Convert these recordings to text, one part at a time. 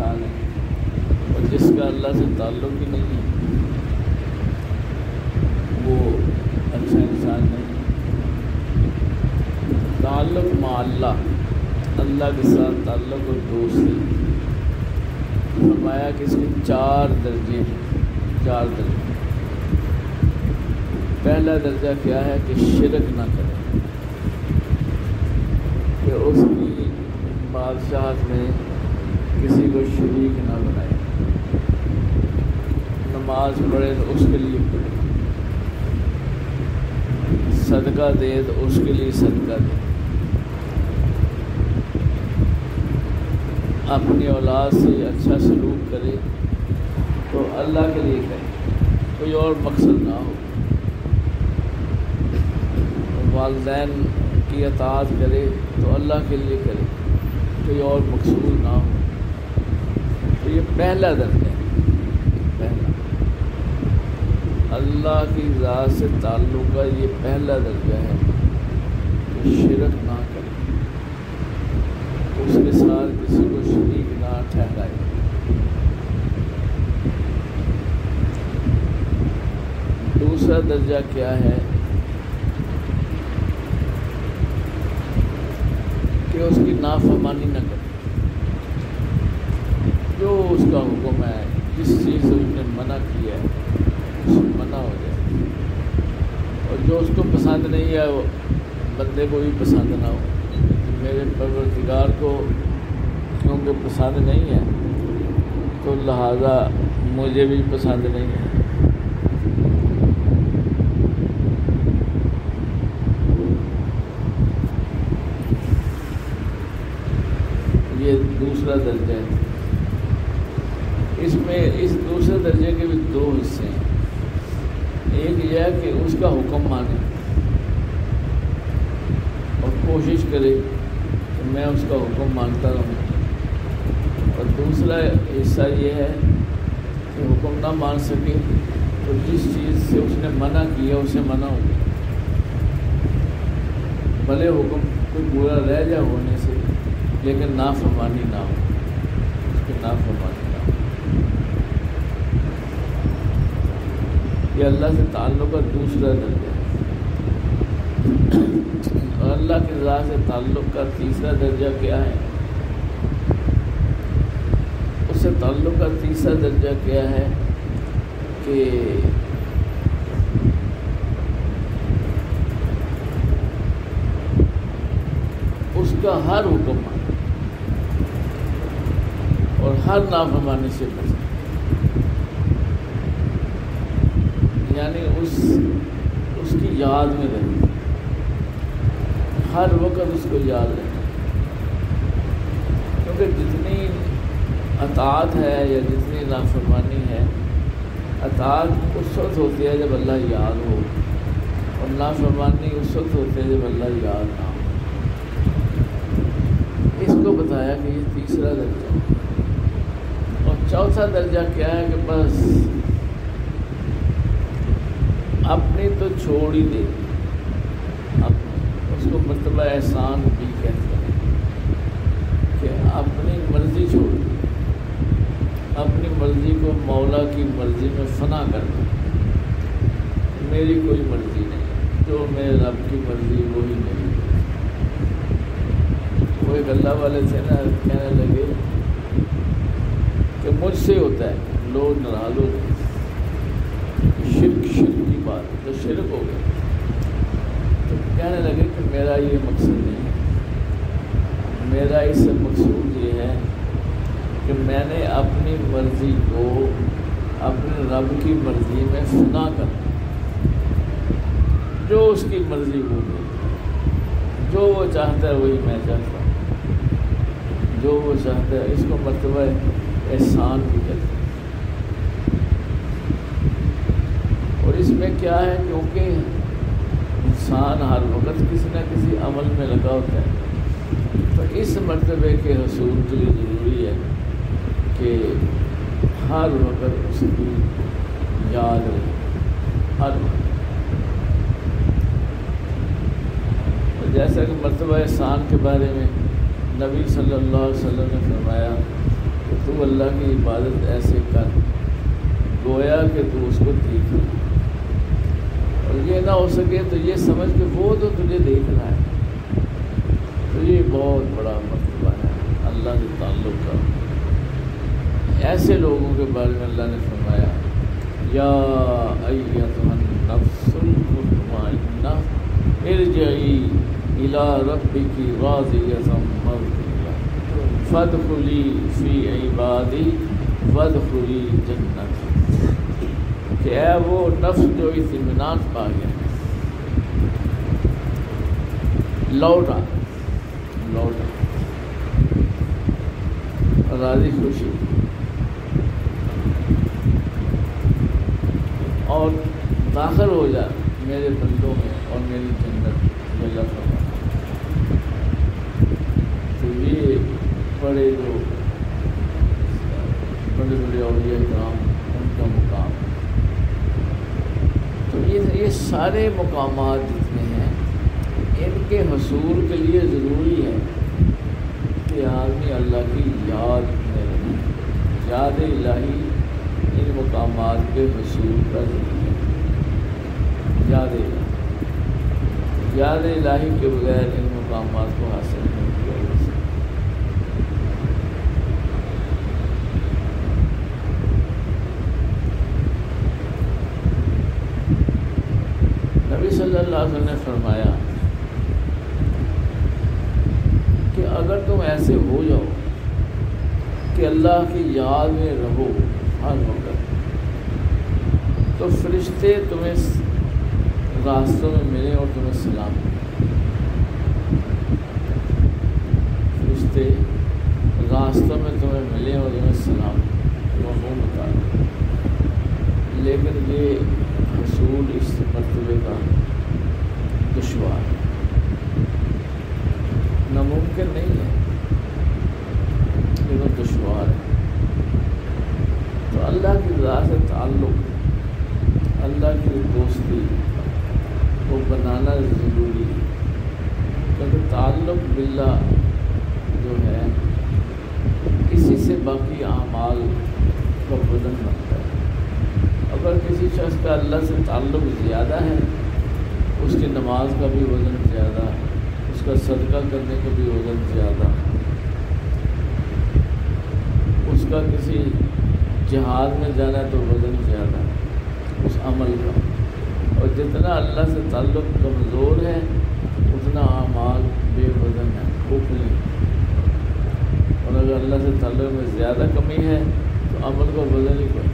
انسان ہے، اور جس کا اللہ سے تعلق ہی نہیں ہے وہ اچھا انسان نہیں۔ تعلق مع اللہ، اللہ کے ساتھ تعلق اور دوستی، فرمایا کہ اس کے 4 درجے ہیں، 4 درجے۔ پہلا درجہ کیا ہے کہ شرک نہ کرے، کہ اس کی بادشاہت میں کسی کو شریک نہ بنائے، نماز پڑھے تو اس کے لیے پڑھے، صدقہ دے تو اس کے لیے صدقہ دے، اپنی اولاد سے اچھا سلوک کرے تو اللہ کے لیے کرے، کوئی اور مقصد نہ ہو، والدین کی اطاعت کرے تو اللہ کے لیے کرے، کوئی اور مقصود نہ ہو۔ تو یہ پہلا درجہ ہے، پہلا اللہ کی ذات سے تعلق کا یہ پہلا درجہ ہے کہ شرک نہ کرے، اس کے ساتھ کسی کو شریک نہ ٹھہرائے۔ دوسرا درجہ کیا ہے کہ اس کی نافرمانی نہ کرے، جو اس کا حکم ہے، جس چیز سے اس نے منع کیا ہے اس سے منع ہو جائے، اور جو اس کو پسند نہیں ہے وہ بندے کو بھی پسند نہ ہو۔ میرے پروردگار کو کیونکہ پسند نہیں ہے تو لہذا مجھے بھی پسند نہیں ہے۔ یہ دوسرا درجہ ہے۔ اس میں اس دوسرے درجے کے بھی 2 حصے ہیں۔ ایک یہ ہے کہ اس کا حکم مانے اور کوشش کرے کہ میں اس کا حکم مانتا رہوں، اور دوسرا حصہ یہ ہے کہ حکم نہ مان سکے تو جس چیز سے اس نے منع کیا اسے منع ہو جائے، بھلے حکم کوئی برا رہ جائے ہونے سے لیکن نافرمانی نہ ہو، اس کی نافرمانی نہ ہو۔ یہ اللہ سے تعلق کا دوسرا درجہ ہے۔ اور اللہ کی ذات سے تعلق کا تیسرا درجہ کیا ہے؟ اس سے تعلق کا تیسرا درجہ کیا ہے کہ اس کا ہر حکم مانے اور ہر نافرمانی سے بچے، یعنی اس کی یاد میں رہے، ہر وقت اس کو یاد رہے، کیونکہ جتنی اطاعت ہے یا جتنی نافرمانی ہے، اطاعت اس وقت ہوتی ہے جب اللہ یاد ہو، اور نافرمانی اس وقت ہوتی ہے جب اللہ یاد نہ ہو۔ اس کو بتایا کہ یہ تیسرا درجہ ہے۔ اور چوتھا درجہ کیا ہے کہ بس اپنی تو چھوڑ ہی دے، اس کو مرتبہ احسان بھی کہتے ہیں کہ اپنی مرضی چھوڑ دے، اپنی مرضی کو مولا کی مرضی میں فنا کر دے، میری کوئی مرضی نہیں، جو میرے رب کی مرضی وہی میری۔ وہ ایک اللہ والے تھے نا، کہنے لگے کہ مجھ سے ہوتا ہے، لوگ ناراض ہو گئے، شرک کی بات تو شرک ہو گیا، تو کہنے لگے کہ میرا یہ مقصد نہیں ہے، میرا اس سے مقصود یہ ہے کہ میں نے اپنی مرضی کو اپنے رب کی مرضی میں فنا کر، جو اس کی مرضی ہوگی، جو وہ چاہتا ہے وہی میں چاہتا ہوں، جو وہ چاہتا ہے، اس کو مرتبہ احسان بھی کہتے ہیں۔ اور اس میں کیا ہے، کیونکہ انسان ہر وقت کسی نہ کسی عمل میں لگا ہوتا ہے، تو اس مرتبے کے حصول کے لیے ضروری ہے کہ ہر وقت اس کی یاد رہے، ہر وقت۔ اور جیسا کہ مرتبہ احسان کے بارے میں نبی صلی اللہ علیہ وسلم نے فرمایا کہ تو اللہ کی عبادت ایسے کر گویا کہ تو اس کو دیکھ رہا ہے، اور یہ نہ ہو سکے تو یہ سمجھ کہ وہ تو تجھے دیکھ رہا ہے۔ تو یہ بہت بڑا مرتبہ ہے اللہ سے تعلق کا۔ ایسے لوگوں کے بارے میں اللہ نے فرمایا یا ایتھا النفس المطمئنہ ارجعی الی ربک راضیۃ مرضیہ فادخلی فی عبادی وادخلی جنتی، کہ اے وہ نفس جو اطمینان پا گیا، لوٹا راضی خوشی اور داخل ہو جا میرے بندوں میں اور میری جنت میں اللہ فرماتا۔ تو یہ بڑے اولیاء کرام ان کا مقام، تو یہ سارے مقامات جتنے ہیں ان کے حصول کے لیے ضروری ہے کہ آدمی اللہ کی یاد میں رہے۔ یاد الہی ان مقامات کے حصول کا ضروری ہے۔ یاد الہی کے بغیر ان مقامات کو حاصل نہیں کیا جا سکتا۔ نبی صلی اللہ علیہ وسلم نے فرمایا کہ اگر تم ایسے ہو جاؤ کہ اللہ کی یاد میں رہو ہر وقت، تو فرشتے تمہیں راستوں میں ملیں اور تمہیں سلام دیں۔ فرشتے راستوں میں تمہیں ملیں اور تمہیں سلام دیں، مفہوم بتا دیں۔ لیکن یہ حصول اس مرتبے کا دشوار ہے، ناممکن نہیں ہے، لیکن دشوار ہے۔ تو اللہ کی ذات سے تعلق، اللہ کی دوستی وہ بنانا ضروری ہے، کیونکہ تعلق باللہ جو ہے اسی سے باقی اعمال کا وزن بنتا ہے۔ اگر کسی شخص کا اللہ سے تعلق زیادہ ہے، اس کی نماز کا بھی وزن زیادہ، اس کا صدقہ کرنے کا بھی وزن زیادہ، اس کا کسی جہاد میں جانا تو وزن زیادہ اس عمل کا، اور جتنا اللہ سے تعلق کمزور ہے اتنا اعمال بے وزن ہے، کھوکھلے۔ اور اگر اللہ سے تعلق میں زیادہ کمی ہے تو عمل کا وزن ہی کوئی،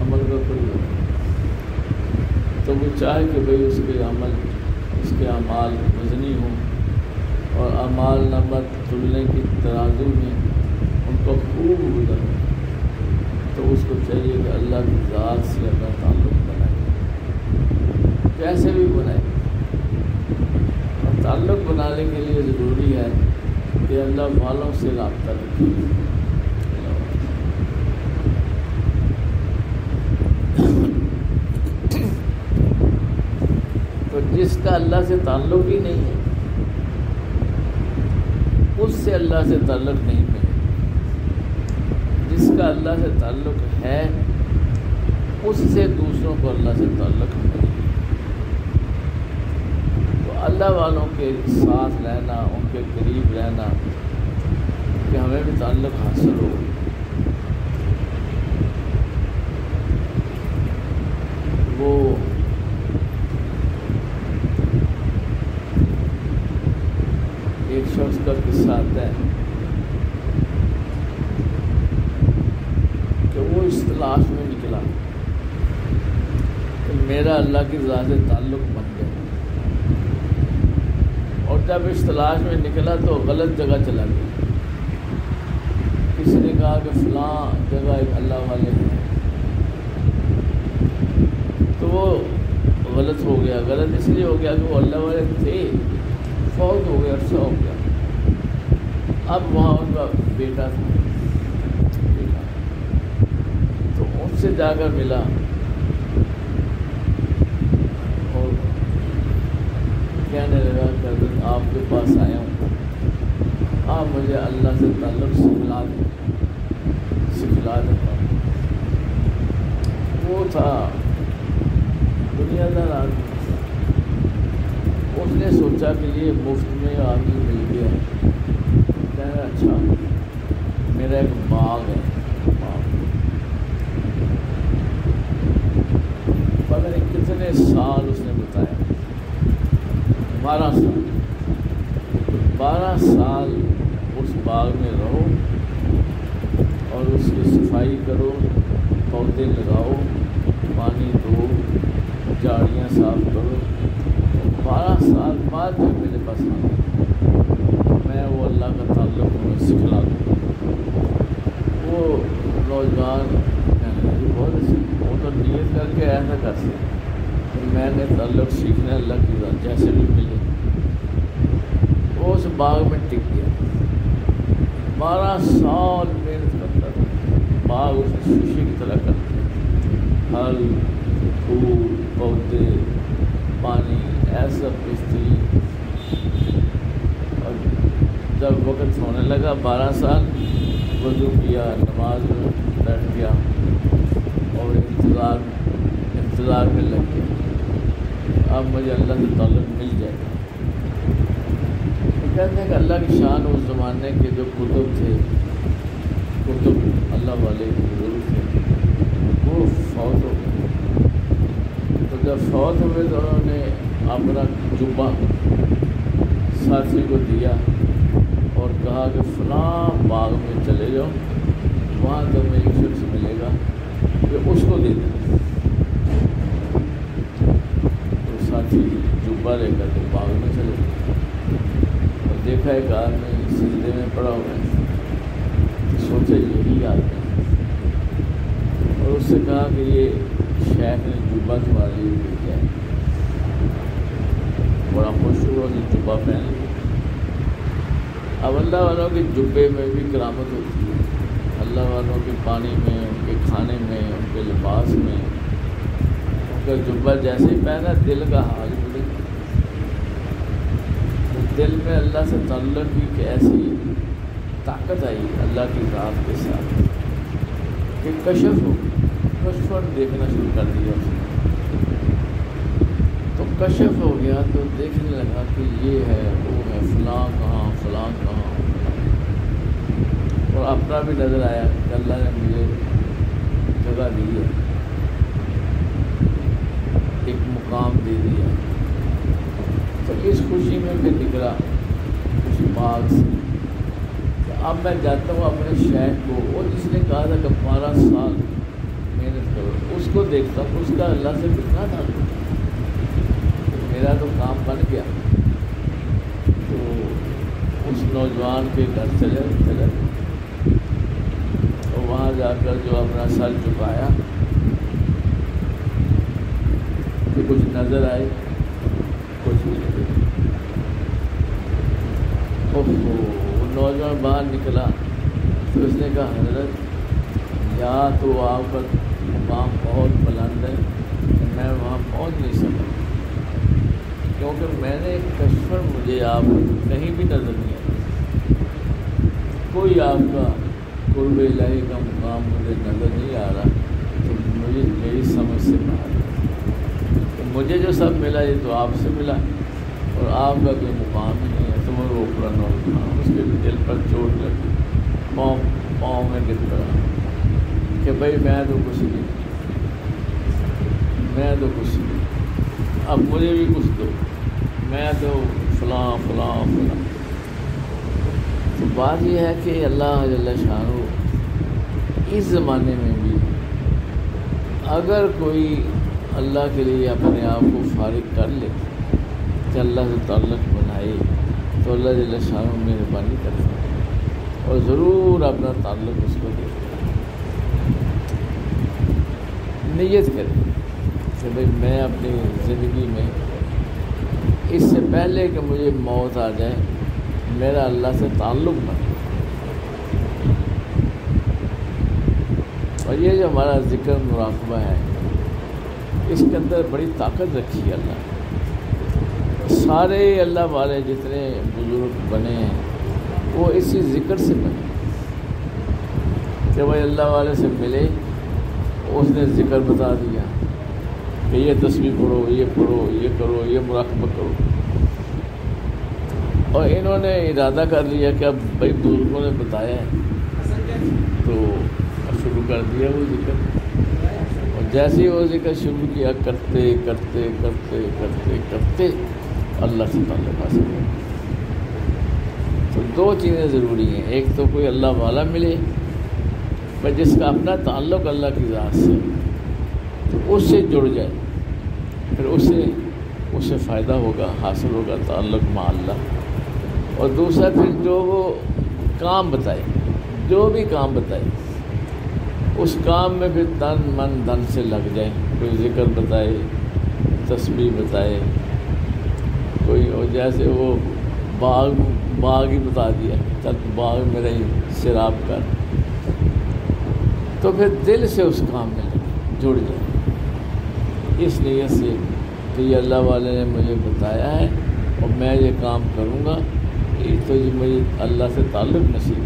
عمل کا کوئی وزن۔ تو وہ چاہے کہ بھئی اس کے عمل، اس کے اعمال وزنی ہوں، اور اعمال نمبر تلنے کی ترازو میں ان کو خوب وزن ہو، تو اس کو چاہیے کہ اللہ کی ذات سے اپنا تعلق بنائے، کیسے بھی بنائے۔ اور تعلق بنانے کے لیے ضروری ہے کہ اللہ والوں سے رابطہ رکھے۔ تو جس کا اللہ سے تعلق ہی نہیں ہے اس سے اللہ سے تعلق نہیں ملے، جس کا اللہ سے تعلق ہے اس سے دوسروں کو اللہ سے تعلق ملے۔ تو اللہ والوں کے ساتھ رہنا، ان کے قریب رہنا کہ ہمیں بھی تعلق حاصل ہو۔ وہ ایک شخص کا قصہ آتا ہے کہ وہ اس تلاش میں نکلا کہ میرا اللہ کی ذات سے تعلق بن گیا، اور جب اس تلاش میں نکلا تو غلط جگہ چلا گیا۔ کسی نے کہا کہ فلاں جگہ ایک اللہ والے ہیں، تو وہ غلط ہو گیا۔ غلط اس لیے ہو گیا کہ وہ اللہ والے تھے، فوت ہو گیا، عرصہ ہو گیا، اب وہاں ان کا بیٹا تھا، تو ان سے جا کر ملا اور کہنے لگا کہ آپ کے پاس آیا ہوں آپ مجھے اللہ سے تعلق سکھلا دیتا ہوں۔ وہ تھا دنیا دار آدمی، اس نے سوچا کہ یہ مفت میں آدمی مل گیا، کہنا اچھا میرا ایک باغ ہے، پتہ نہیں کتنے سال اس نے بتایا، 12 سال اس باغ میں رہو اور اس کی صفائی کرو، پودے لگاؤ، پانی دو، جھاڑیاں صاف کرو۔ 12 سال بعد جب میرے پاس آنا میں وہ اللہ کا تعلق انہیں سکھلا دوں۔ وہ نوجوان بہت اچھی، وہ تو نیت کر کے ایسا کر سکتے کہ میں نے تعلق سیکھنا اللہ کی ذات جیسے بھی ملے۔ وہ اس باغ میں ٹک گیا، 12 سال محنت کرتا تھا، باغ اس شیشے کی طرح کرتے، پھل پھول پودے پانی ایسا بہترین۔ اور جب وقت ہونے لگا 12 سال، وضو کیا، نماز میں بیٹھ گیا اور انتظار میں لگ گیا، اب مجھے اللہ سے تعلق مل جائے گا۔ کہتے ہیں کہ اللہ کی شان اس زمانے کے جو کتب تھے، کتب اللہ والے بزرگ تھے، وہ فوت ہو گئے۔ تو جب فوت ہوئے تو انہوں نے اپنا جبہ ساتھی کو دیا اور کہا کہ فلاں باغ میں چلے جاؤ، وہاں تمہیں ایک شخص ملے گا کہ اس کو دے دیں۔ تو ساتھی جبہ لے کر کے باغ میں چلے اور دیکھا ایک آدمی سجدے میں پڑا ہوا ہے، سوچے یہی آدمی، اور اس سے کہا کہ یہ شیخ نے جبہ تمہارے لیے بھیجا ہے۔ بڑا خوش ہوا کہ جبہ پہن لیا۔ اب اللہ والوں کے جبے میں بھی کرامت ہوتی ہے، اللہ والوں کے پانی میں، ان کے کھانے میں، ان کے لباس میں، ان کا جبہ جیسے ہی پہنا دل کا حال بدل گیا۔ دل میں اللہ سے تعلق کی کہ ایسی طاقت آئی اللہ کی ذات کے ساتھ کہ کشف ہو، کشف دیکھنا شروع کر دیا اس نے۔ تو کشف ہو گیا تو دیکھنے لگا کہ یہ ہے وہ ہے، فلاں کہاں فلاں کہاں، اور اپنا بھی نظر آیا کہ اللہ نے مجھے جگہ دی ہے، ایک مقام دے دیا۔ تو اس خوشی میں بھی نکلا اس باغ سے کہ اب میں جاتا ہوں اپنے شیخ کو، اور جس نے کہا تھا کہ 12 سال محنت کرو، اس کو دیکھتا ہوں، اس کا اللہ سے کتنا تھا، میرا تو کام بن گیا۔ تو اس نوجوان کے گھر چلے اور وہاں جا کر جو اپنا سر جھکایا کہ کچھ نظر آئے، کچھ بھی نہیں۔ وہ نوجوان باہر نکلا تو اس نے کہا حضرت یا تو آپ کا مقام بہت بلند ہے، میں وہاں پہنچ نہیں سکا کیونکہ میں نے کشفر، مجھے آپ کہیں بھی نظر نہیں آیا، کوئی آپ کا قرب الہی کا مقام مجھے نظر نہیں آ رہا، تو مجھے میری سمجھ سے باہر ہے۔ مجھے جو سب ملا یہ تو آپ سے ملا، اور آپ کا کوئی مقام ہی نہیں ہے۔ تو وہ روکڑا نوجوان، اس کے دل پر چوٹ لگی، پاؤں میں گر پڑا کہ بھائی میں تو کچھ نہیں، اب مجھے بھی کچھ دو، میں تو فلاں فلاں فلاں۔ تو بات یہ ہے کہ اللہ جل شانہ اس زمانے میں بھی اگر کوئی اللہ کے لیے اپنے آپ کو فارغ کر لے کہ اللہ سے تعلق بنائے تو اللہ جل شانہ مہربانی کرتا ہے اور ضرور اپنا تعلق اس کو دے۔ نیت کرے کہ بھئی میں اپنی زندگی میں اس سے پہلے کہ مجھے موت آ جائے میرا اللہ سے تعلق بنے۔ اور یہ جو ہمارا ذکر مراقبہ ہے اس کے اندر بڑی طاقت رکھی ہے اللہ نے۔ سارے اللہ والے جتنے بزرگ بنے ہیں وہ اسی ذکر سے بنے کہ بھائی اللہ والے سے ملے، اس نے ذکر بتا دیا کہ یہ تسبیح پڑھو، یہ پڑھو، یہ کرو، یہ مراقبہ کرو، اور انہوں نے ارادہ کر لیا کہ اب بھائی بزرگوں نے بتایا ہے تو شروع کر دیا وہ ذکر، اور جیسے ہی وہ ذکر شروع کیا کرتے کرتے کرتے کرتے کرتے اللہ سے تعلق حاصل ہو۔ تو دو چیزیں ضروری ہیں، ایک تو کوئی اللہ والا ملے پر جس کا اپنا تعلق اللہ کی ذات سے، تو اس سے جڑ جائے، پھر اس سے فائدہ ہوگا، حاصل ہوگا تعلق مع اللہ۔ اور دوسرا پھر جو وہ کام بتائے، جو بھی کام بتائے اس کام میں پھر تن من دھن سے لگ جائے، کوئی ذکر بتائے، تسبیح بتائے، کوئی اور جیسے وہ باغ ہی بتا دیا، چل باغ میرا ہی سیراب کر، تو پھر دل سے اس کام میں جڑ جائے، اس نیت سے کہ یہ اللہ والے نے مجھے بتایا ہے اور میں یہ کام کروں گا، یہ تو مجھے اللہ سے تعلق نصیب ہے۔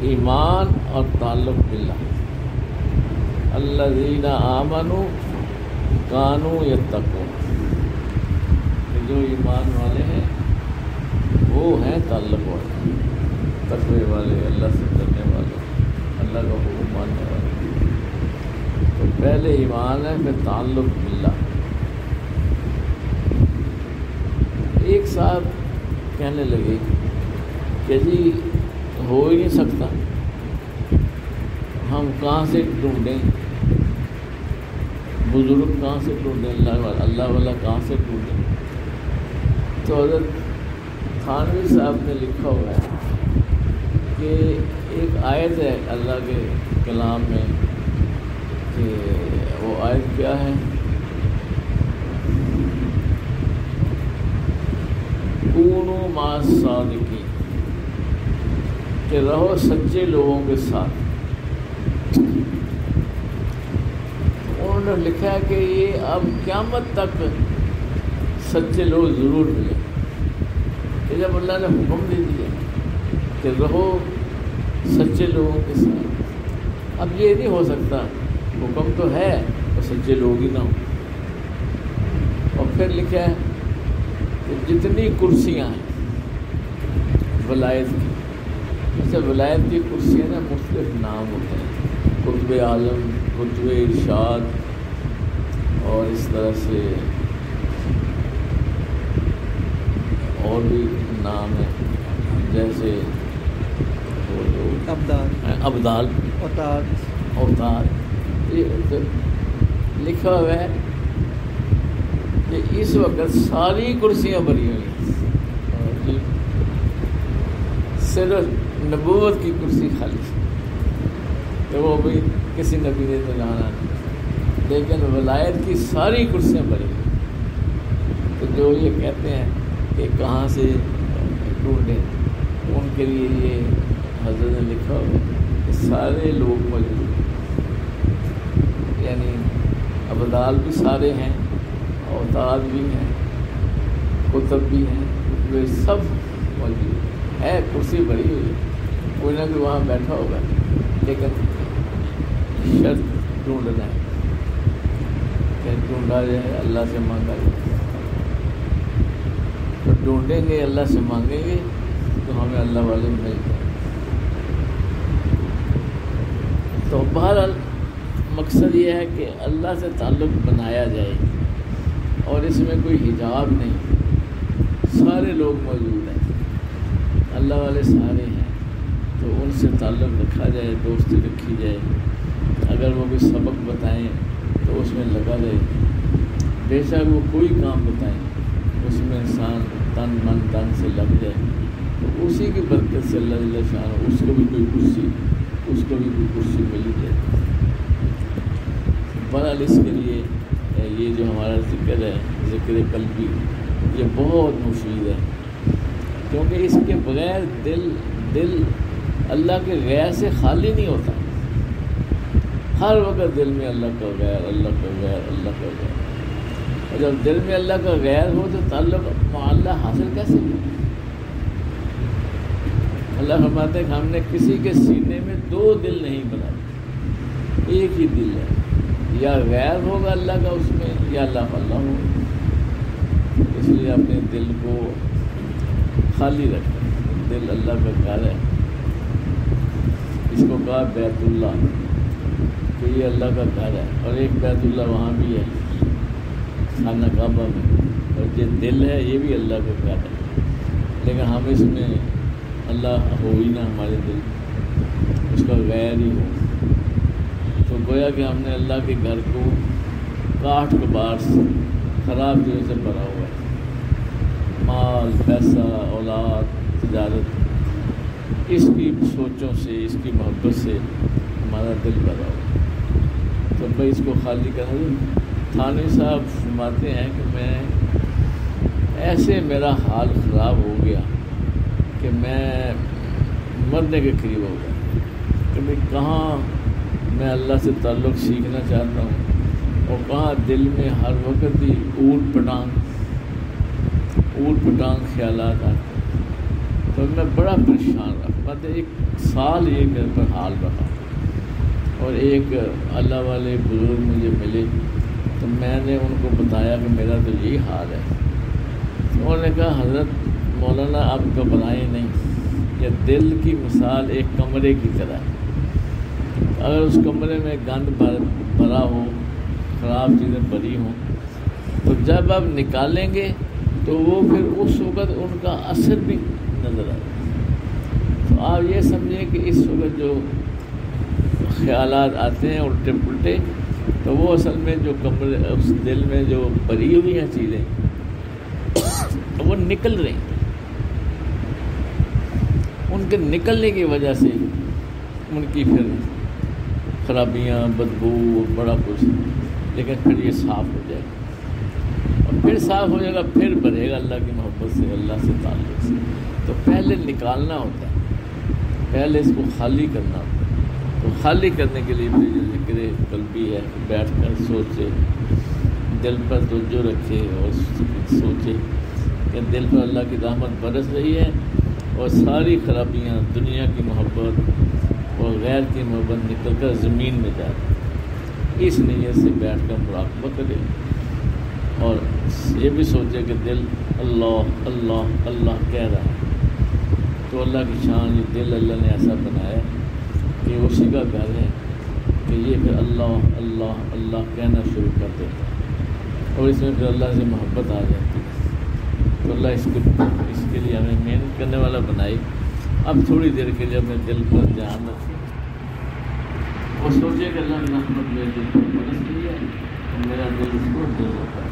ایمان اور تعلق باللہ، الذین آمنوا کانوا یتقون، جو ایمان والے ہیں وہ ہیں تعلق والے، تقوی والے، اللہ سے ڈرنے والے، اللہ کا حکم ماننے والے۔ تو پہلے ایمان ہے، پھر تعلق باللہ۔ ایک صاحب کہنے لگے کہ جی ہو ہی نہیں سکتا، ہم کہاں سے ڈھونڈیں بزرگ، کہاں سے ڈھونڈیں اللہ والا کہاں سے ڈھونڈیں؟ تو حضرت تھانوی صاحب نے لکھا ہوا ہے کہ ایک آیت ہے اللہ کے کلام میں، کہ وہ آیت کیا ہے؟ کونوا مع الصادقین، کہ رہو سچے لوگوں کے ساتھ۔ انہوں نے لکھا ہے کہ یہ اب قیامت تک سچے لوگ ضرور ملیں، کہ جب اللہ نے حکم دے دیا کہ رہو سچے لوگوں کے ساتھ، اب یہ نہیں ہو سکتا، حکم تو ہے اور سچے لوگ ہی نہ ہوں۔ اور پھر لکھا ہے کہ جتنی کرسیاں ہیں ولایت کی، اچھا ولایت کی کرسیاں نا مختلف نام ہوتے ہیں، قطب عالم، قطب ارشاد، اور اس طرح سے اور بھی نام ہے، جیسے ابدال، اوتاد، یہ لکھا ہوا ہے کہ اس وقت ساری کرسیاں بھری ہوئی ہیں، صرف نبوت کی کرسی خالی، تو وہ بھی کسی نبی نے تو جانا نہیں، لیکن ولایت کی ساری کرسیاں بھری ہوئی۔ تو جو یہ کہتے ہیں کہ کہاں سے ڈھونڈیں، ان کے لیے یہ حضرت نے لکھا ہوا کہ سارے لوگ موجود ہیں، یعنی ابدال بھی سارے ہیں، اوتاد بھی ہیں، کتب بھی ہیں، وہ سب موجود ہے، کرسی بھری ہوئی ہے، کوئی نہ کوئی وہاں بیٹھا ہوگا، لیکن شرط ڈھونڈنا ہے کہ ڈھونڈا جائے، اللہ سے مانگا جائے۔ تو ڈھونڈیں گے، اللہ سے مانگیں گے تو ہمیں اللہ والے مل جائیں۔ تو بہرحال مقصد یہ ہے کہ اللہ سے تعلق بنایا جائے، اور اس میں کوئی حجاب نہیں، سارے لوگ موجود ہیں، اللہ والے سارے ہیں، تو ان سے تعلق رکھا جائے، دوستی رکھی جائے، اگر وہ کوئی سبق بتائیں تو اس میں لگا رہے، بے شک وہ کوئی کام بتائیں اس میں انسان تن من دن سے لگ جائے، تو اسی کی برکت سے اللہ جل شانہ اس کو بھی کوئی کرسی ملی جائے۔ بہرحال اس کے لیے یہ جو ہمارا ذکر ہے، ذکر قلبی، یہ بہت مفید ہے، کیونکہ اس کے بغیر دل اللہ کے غیر سے خالی نہیں ہوتا۔ ہر وقت دل میں اللہ کا غیر، اللہ کا غیر، اللہ کا غیر. اور جب دل میں اللہ کا غیر ہو تو تعلق مع اللہ حاصل کیسے ہو؟ اللہ فرماتے ہیں کہ ہم نے کسی کے سینے میں دو دل نہیں بنائے، ایک ہی دل ہے. یا غیر ہوگا اللہ کا اس میں، یا اللہ اللہ ہوگا. اس لیے اپنے دل کو خالی رکھیں. دل اللہ کا گھر ہے. اس کو کہا بیت اللہ کہ یہ اللہ کا گھر ہے، اور ایک بیت اللہ وہاں بھی ہے خانہ کعبہ میں، اور یہ دل ہے یہ بھی اللہ کا گھر ہے. لیکن ہم اس میں اللہ ہو ہی نہ ہمارے دل، اس کا غیر ہی ہو. تو گویا کہ ہم نے اللہ کے گھر کو کاٹ کباڑ سے، خراب چیزوں سے بھرا ہوا ہے. مال، پیسہ، اولاد، تجارت، اس کی سوچوں سے، اس کی محبت سے ہمارا دل بھرا ہوا ہے. تو بھائی اس کو خالی کرنا. تھانوی صاحب فرماتے ہیں کہ میں ایسے میرا حال خراب ہو گیا کہ میں مرنے کے قریب ہو گیا کہ میں کہاں میں اللہ سے تعلق سیکھنا چاہتا ہوں، اور کہاں دل میں ہر وقت ہی اوٹ پٹانگ خیالات آتے ہیں. تو میں بڑا پریشان رہا. مطلب ایک سال یہ گھر پر حال رہا، اور ایک اللہ والے بزرگ مجھے ملے تو میں نے ان کو بتایا کہ میرا تو یہی حال ہے. انہوں نے کہا حضرت مولانا آپ گھبرائیں نہیں، کہ دل کی مثال ایک کمرے کی طرح ہے. اگر اس کمرے میں گند بھرا ہو، خراب چیزیں بھری ہوں، تو جب آپ نکالیں گے تو وہ پھر اس وقت ان کا اثر بھی نظر آئے. تو آپ یہ سمجھیں کہ اس وقت جو خیالات آتے ہیں الٹے پلٹے، تو وہ اصل میں جو کمرے اس دل میں جو بھری ہوئی ہیں چیزیں وہ نکل رہی ہیں. ان کے نکلنے کی وجہ سے ان کی پھر خرابیاں، بدبو، بڑا کچھ، لیکن پھر یہ صاف ہو جائے گا، اور پھر صاف ہو جائے گا، پھر بڑھے گا اللہ کی محبت سے، اللہ سے تعلق سے. تو پہلے نکالنا ہوتا ہے، پہلے اس کو خالی کرنا ہوتا ہے. تو خالی کرنے کے لیے پھر جو ذکر قلبی ہے، بیٹھ کر سوچے، دل پر توجہ رکھے اور سوچے کہ دل پر اللہ کی رحمت برس رہی ہے، اور ساری خرابیاں، دنیا کی محبت اور غیر کی محبت نکل کر زمین میں جا رہی ہے. اس نیت سے بیٹھ کر مراقبہ کرے، اور یہ بھی سوچے کہ دل اللہ اللہ اللہ کہہ رہا ہے. تو اللہ کی شان، یہ دل اللہ نے ایسا بنایا کہ اسی کا گھر ہے کہ یہ پھر اللہ اللہ اللہ کہنا شروع کر دیتا ہے، اور اس میں پھر اللہ سے محبت آ جاتی ہے. تو اللہ اس کے لیے ہمیں محنت کرنے والا بنائی. اب تھوڑی دیر کے لیے اپنے دل پر دھیان رکھیں اور سوچے کہ اللہ نے رحمت میرے دل پر برس رہی ہے، اور میرا دل اس کو دل ہوتا ہے.